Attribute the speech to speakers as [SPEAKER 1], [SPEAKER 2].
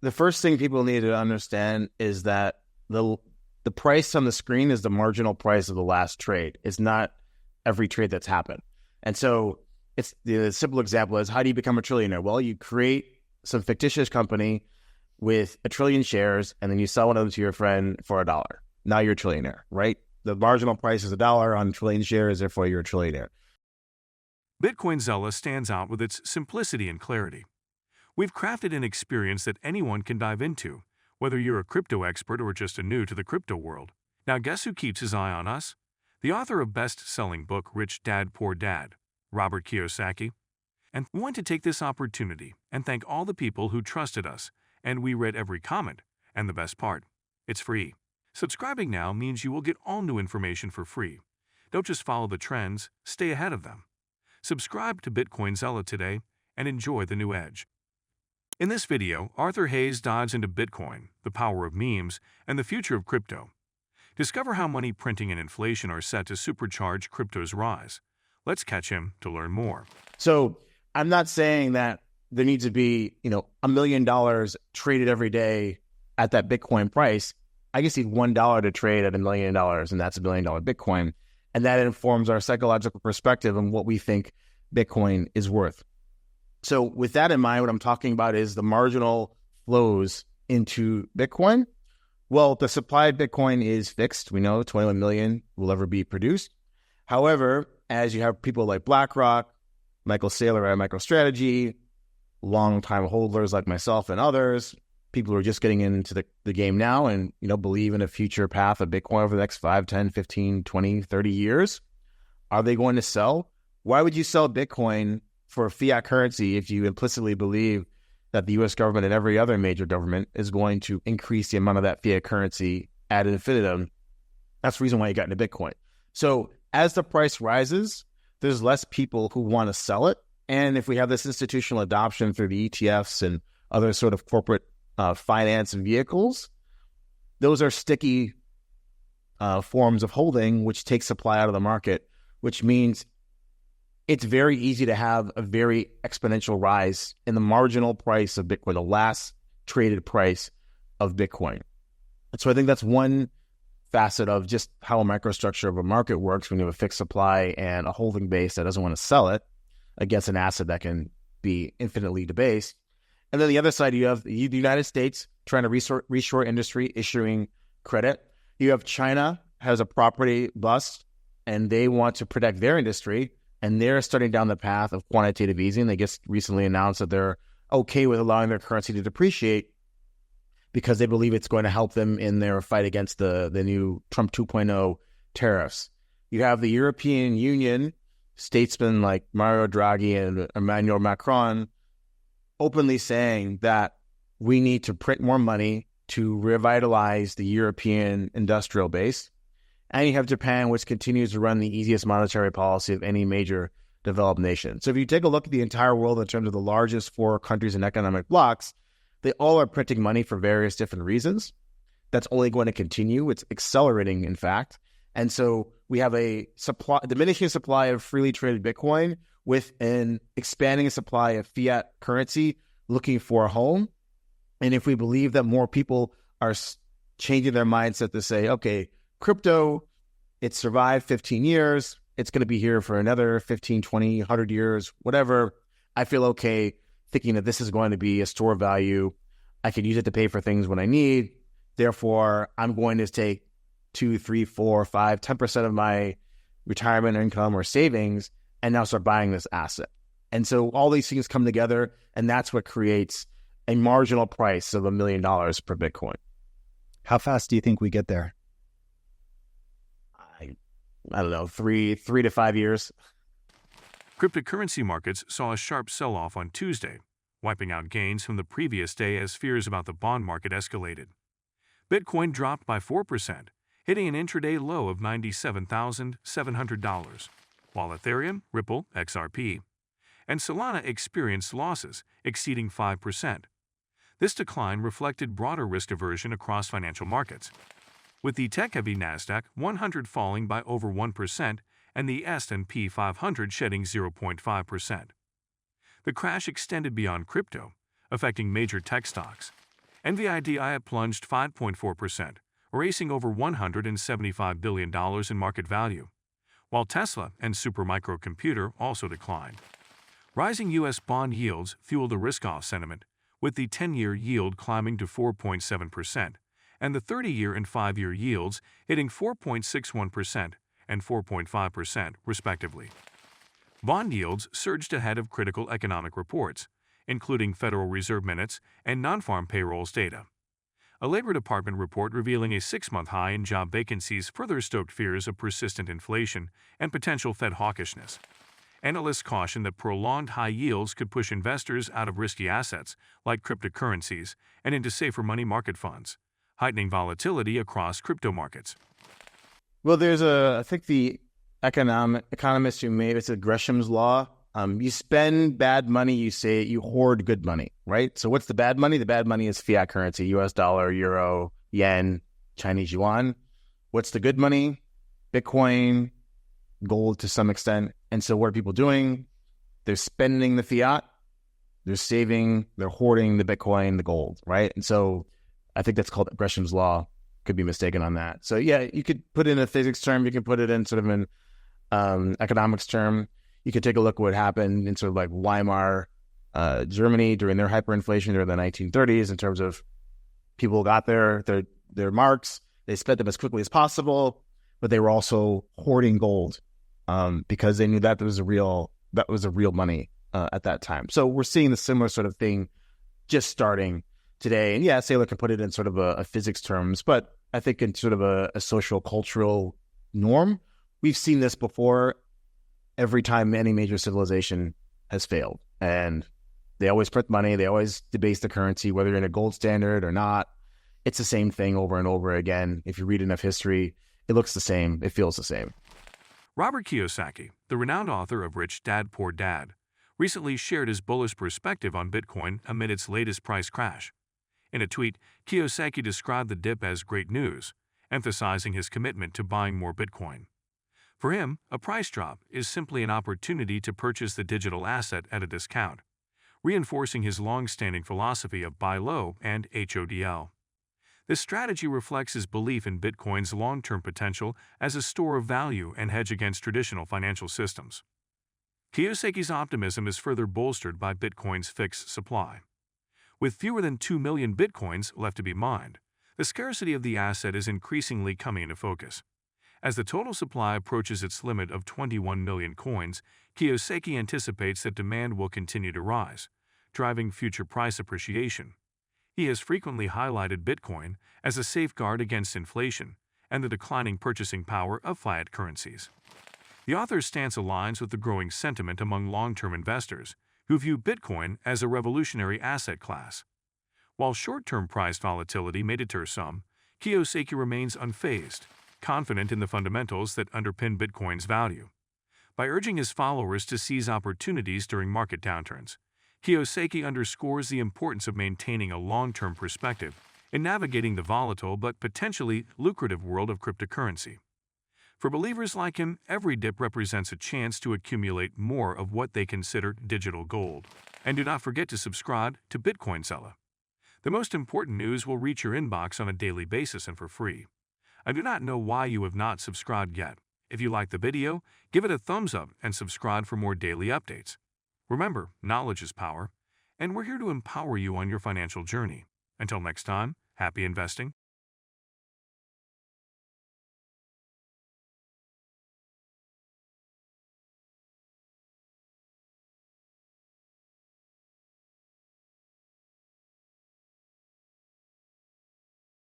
[SPEAKER 1] the first thing people need to understand is that the price on the screen is the marginal price of the last trade. It's not every trade that's happened. And so it's the simple example is, how do you become a trillionaire? Well, you create some fictitious company with 1 trillion shares, and then you sell one of them to your friend for $1. Now you're a trillionaire, right? The marginal price is $1 on 1 trillion shares, therefore you're a trillionaire.
[SPEAKER 2] Bitcoin Zella stands out with its simplicity and clarity. We've crafted an experience that anyone can dive into, whether you're a crypto expert or just a new to the crypto world. Now guess who keeps his eye on us? The author of best-selling book Rich Dad Poor Dad, Robert Kiyosaki. And we want to take this opportunity and thank all the people who trusted us, and we read every comment. And the best part, it's free. Subscribing now means you will get all new information for free. Don't just follow the trends, stay ahead of them. Subscribe to Bitcoin Zella today and enjoy the new edge. In this video, Arthur Hayes dives into Bitcoin, the power of memes, and the future of crypto. Discover how money printing and inflation are set to supercharge crypto's rise. Let's catch him to learn more.
[SPEAKER 1] So I'm not saying that there needs to be, $1 million traded every day at that Bitcoin price. I just need $1 to trade at $1 million, and that's $1 million Bitcoin. And that informs our psychological perspective on what we think Bitcoin is worth. So with that in mind, what I'm talking about is the marginal flows into Bitcoin. Well, the supply of Bitcoin is fixed. We know 21 million will ever be produced. However, as you have people like BlackRock, Michael Saylor at MicroStrategy, long-time holders like myself and others, people who are just getting into the game now and, believe in a future path of Bitcoin over the next 5, 10, 15, 20, 30 years. Are they going to sell? Why would you sell Bitcoin for a fiat currency if you implicitly believe that the U.S. government and every other major government is going to increase the amount of that fiat currency ad infinitum? That's the reason why you got into Bitcoin. So as the price rises, there's less people who want to sell it. And if we have this institutional adoption through the ETFs and other sort of corporate finance vehicles, those are sticky forms of holding, which take supply out of the market, which means it's very easy to have a very exponential rise in the marginal price of Bitcoin, the last traded price of Bitcoin. And so I think that's one facet of just how a microstructure of a market works when you have a fixed supply and a holding base that doesn't want to sell it against an asset that can be infinitely debased. And then the other side, you have the United States trying to reshore industry, issuing credit. You have China has a property bust, and they want to protect their industry, and they're starting down the path of quantitative easing. They just recently announced that they're okay with allowing their currency to depreciate because they believe it's going to help them in their fight against the new Trump 2.0 tariffs. You have the European Union, statesmen like Mario Draghi and Emmanuel Macron openly saying that we need to print more money to revitalize the European industrial base. And you have Japan, which continues to run the easiest monetary policy of any major developed nation. So if you take a look at the entire world in terms of the largest 4 countries and economic blocks, they all are printing money for various different reasons. That's only going to continue. It's accelerating, in fact. And so we have a diminishing supply of freely traded Bitcoin with an expanding supply of fiat currency looking for a home. And if we believe that more people are changing their mindset to say, okay, crypto, it survived 15 years. It's going to be here for another 15, 20, 100 years, whatever. I feel okay thinking that this is going to be a store of value. I can use it to pay for things when I need. Therefore, I'm going to take 2, 3, 4, 5, 10% of my retirement income or savings and now start buying this asset. And so all these things come together, and that's what creates a marginal price of $1 million per Bitcoin.
[SPEAKER 3] How fast do you think we get there?
[SPEAKER 1] I don't know, 3 to 5 years.
[SPEAKER 2] Cryptocurrency markets saw a sharp sell-off on Tuesday, wiping out gains from the previous day as fears about the bond market escalated. Bitcoin dropped by 4%, hitting an intraday low of $97,700, while Ethereum, Ripple, XRP, and Solana experienced losses exceeding 5%. This decline reflected broader risk aversion across financial markets, with the tech-heavy Nasdaq 100 falling by over 1% and the S&P 500 shedding 0.5%. The crash extended beyond crypto, affecting major tech stocks. NVIDIA plunged 5.4%, erasing over $175 billion in market value, while Tesla and Supermicro also declined. Rising U.S. bond yields fueled a risk-off sentiment, with the 10-year yield climbing to 4.7% and the 30-year and 5-year yields hitting 4.61% and 4.5%, respectively. Bond yields surged ahead of critical economic reports, including Federal Reserve minutes and non-farm payrolls data. A Labor Department report revealing a 6-month high in job vacancies further stoked fears of persistent inflation and potential Fed hawkishness. Analysts caution that prolonged high yields could push investors out of risky assets like cryptocurrencies and into safer money market funds, heightening volatility across crypto markets.
[SPEAKER 1] Well, I think the economist who made it's Gresham's law. You spend bad money, you hoard good money, right? So what's the bad money? The bad money is fiat currency, US dollar, euro, yen, Chinese yuan. What's the good money? Bitcoin, gold to some extent. And so what are people doing? They're spending the fiat, they're saving, they're hoarding the Bitcoin, the gold, right? And so I think that's called Gresham's law. Could be mistaken on that. So yeah, you could put it in a physics term, you can put it in sort of an economics term. You could take a look at what happened in sort of like Weimar, Germany during their hyperinflation during the 1930s in terms of people got their marks, they spent them as quickly as possible, but they were also hoarding gold because they knew that was a real money at that time. So we're seeing the similar sort of thing just starting today. And yeah, Saylor can put it in sort of a physics terms, but I think in sort of a social cultural norm, we've seen this before. Every time any major civilization has failed, and they always print money, they always debase the currency, whether you're in a gold standard or not. It's the same thing over and over again. If you read enough history, it looks the same, it feels the same.
[SPEAKER 2] Robert Kiyosaki, the renowned author of Rich Dad, Poor Dad, recently shared his bullish perspective on Bitcoin amid its latest price crash. In a tweet, Kiyosaki described the dip as great news, emphasizing his commitment to buying more Bitcoin. For him, a price drop is simply an opportunity to purchase the digital asset at a discount, reinforcing his long-standing philosophy of buy low and HODL. This strategy reflects his belief in Bitcoin's long-term potential as a store of value and hedge against traditional financial systems. Kiyosaki's optimism is further bolstered by Bitcoin's fixed supply. With fewer than 2 million Bitcoins left to be mined, the scarcity of the asset is increasingly coming into focus. As the total supply approaches its limit of 21 million coins, Kiyosaki anticipates that demand will continue to rise, driving future price appreciation. He has frequently highlighted Bitcoin as a safeguard against inflation and the declining purchasing power of fiat currencies. The author's stance aligns with the growing sentiment among long-term investors who view Bitcoin as a revolutionary asset class. While short-term price volatility may deter some, Kiyosaki remains unfazed, confident in the fundamentals that underpin Bitcoin's value. By urging his followers to seize opportunities during market downturns, Kiyosaki underscores the importance of maintaining a long-term perspective in navigating the volatile but potentially lucrative world of cryptocurrency. For believers like him, every dip represents a chance to accumulate more of what they consider digital gold. And do not forget to subscribe to Bitcoin Seller. The most important news will reach your inbox on a daily basis and for free. I do not know why you have not subscribed yet. If you liked the video, give it a thumbs up and subscribe for more daily updates. Remember, knowledge is power, and we're here to empower you on your financial journey. Until next time, happy investing.